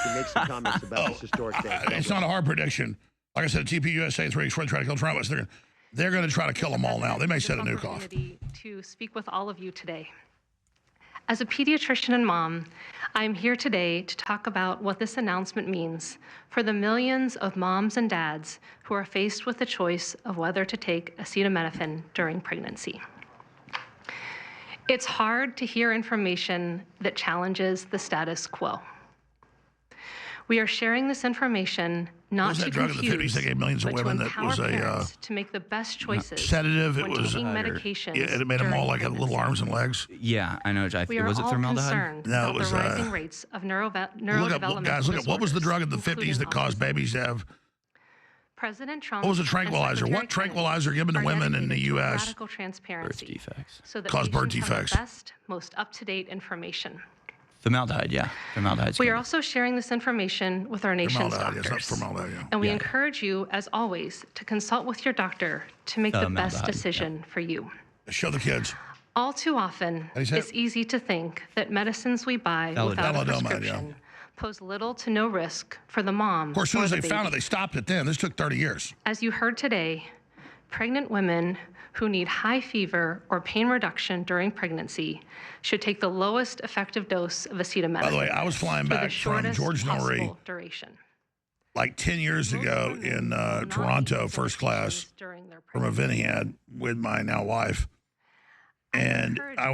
can make some comments about this historic day. It's not a hard prediction. Like I said, TPUSA 3 is trying to kill Trump. They're going to try to kill them all now. They may set a nuke off. To speak with all of you today. As a pediatrician and mom, I'm here today to talk about what this announcement means for the millions of moms and dads who are faced with the choice of whether to take acetaminophen during pregnancy. It's hard to hear information that challenges the status quo. We are sharing this information not to drug in the 50s confuse, that gave millions of but to women that empower was a parents to make the best choices sedative. It when was taking medications. Yeah, it made them all like had little arms and legs. Yeah, I know. I We think are was it all formaldehyde? concerned No, it about was, the rising rates of neurodevelopmental Guys, look at what was the drug in the disorders, 50s that caused including babies to have? President Trump. What was a and tranquilizer? Secretary What tranquilizer Clinton given to are women in the dedicated to U.S. Radical transparency. Birth defects. So that Caused birth patients have defects. the best, most up-to-date information. Formaldehyde, yeah. Formaldehyde. We are also sharing this information with our nation's Formaldehyde, yes, doctors. not formaldehyde, yeah. And we Yeah. encourage you, as always, to consult with your doctor to make the best Formaldehyde, decision for you. Show the kids. All too often, do you say it? it's easy to think that medicines we buy without a Belladonna, prescription pose little to no risk for the mom. Of course, as soon or as the they found it, baby. they stopped it then. This took 30 years. As you heard today, pregnant women who need high fever or pain reduction during pregnancy should take the lowest effective dose of acetaminophen. By the way, I was flying for the back from shortest George Norrie possible duration. like 10 years ago in Toronto, first class, from a event he had with my now wife. And I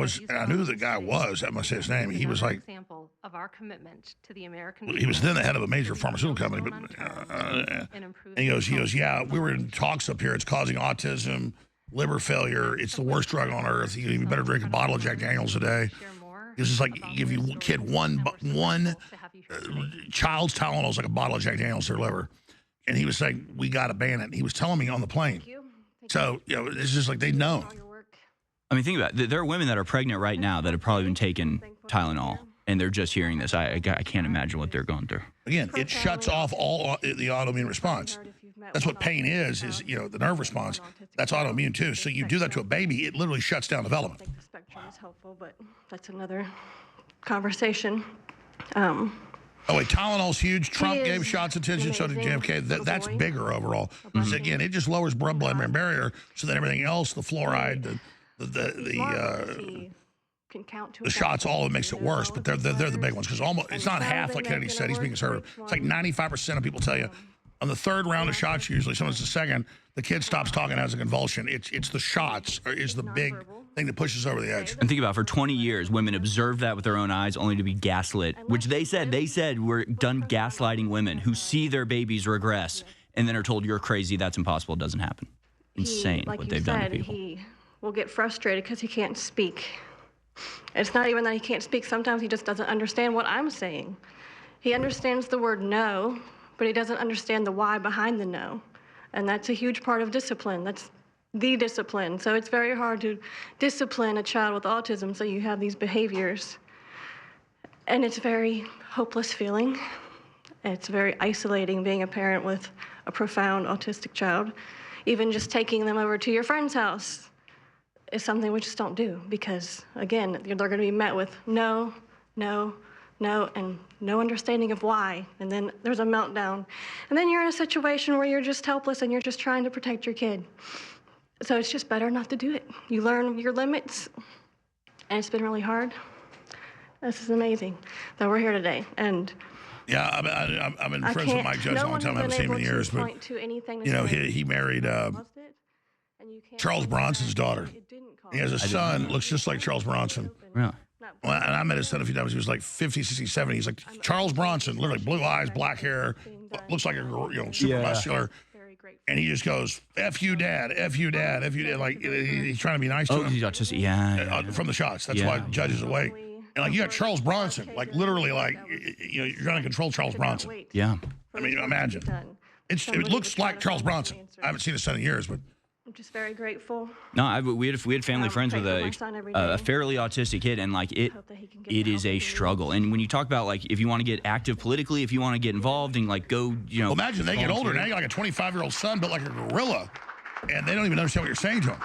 knew who the guy was. I must say his name. He was like, example of our commitment to the American he was then the head of a major pharmaceutical company. But and he goes, yeah, we were in talks up here. It's causing autism, liver failure. It's the worst drug on earth. You better drink a bottle of Jack Daniels a day. It's just like give you kid one child's Tylenol is like a bottle of Jack Daniels to their liver. And he was saying, we got to ban it. He was telling me on the plane. So, it's just like they know. I mean, think about it. There are women that are pregnant right now that have probably been taking Tylenol, and they're just hearing this. I can't imagine what they're going through. Again, it shuts off all the autoimmune response. That's what pain is the nerve response. That's autoimmune too. So you do that to a baby, it literally shuts down development. I think the spectrum is helpful, but that's another conversation. Oh wait, Tylenol's huge. Trump is gave shots attention, so did amazing. JFK. That's Boy. bigger overall. Because again, it just lowers blood-brain barrier, so that everything else, the fluoride, the shots, all of it makes it worse. But they're the big ones because almost it's not half like Kennedy said. He's being conservative. It's like 95% of people tell you on the third round of shots, usually someone's the second, the kid stops talking and has a convulsion. It's the shots is the big thing that pushes over the edge. And think about it, for 20 years, women observed that with their own eyes only to be gaslit, which they said we're done gaslighting women who see their babies regress and then are told you're crazy, that's impossible, it doesn't happen. Insane what they've done to people. He will get frustrated because he can't speak. It's not even that he can't speak. Sometimes he just doesn't understand what I'm saying. He understands the word no, but he doesn't understand the why behind the no. And that's a huge part of discipline. That's the discipline. So it's very hard to discipline a child with autism so you have these behaviors. And it's a very hopeless feeling. It's very isolating being a parent with a profound autistic child. Even just taking them over to your friend's house is something we just don't do because, again, they're going to be met with no, no, no, and no understanding of why. And then there's a meltdown. And then you're in a situation where you're just helpless and you're just trying to protect your kid. So it's just better not to do it. You learn your limits, and it's been really hard. This is amazing that we're here today. And yeah, I've been friends with Mike Judge a long time. I haven't seen him in years, but he married Charles Bronson's daughter. He has a son, looks just like Charles Bronson. Really? Well, and I met his son a few times. He was like 50, 60, 70. He's like Charles Bronson, literally blue eyes, black hair, looks like a super muscular. And he just goes, F you, Dad, F you, Dad, F you, Dad. Like, he's trying to be nice to him. He's autistic, yeah. From the shots. That's why Judge is awake. And like, you got Charles Bronson, like literally like, you're trying to control Charles Bronson. Yeah. I mean, imagine. It looks like Charles Bronson. I haven't seen his son in years, but. I'm just very grateful. No, we had family friends with a fairly autistic kid, and like it is a struggle. And when you talk about like if you want to get active politically, if you want to get involved and like go, Well, imagine they get older now. You got like a 25-year-old son, but like a gorilla, and they don't even understand what you're saying to them.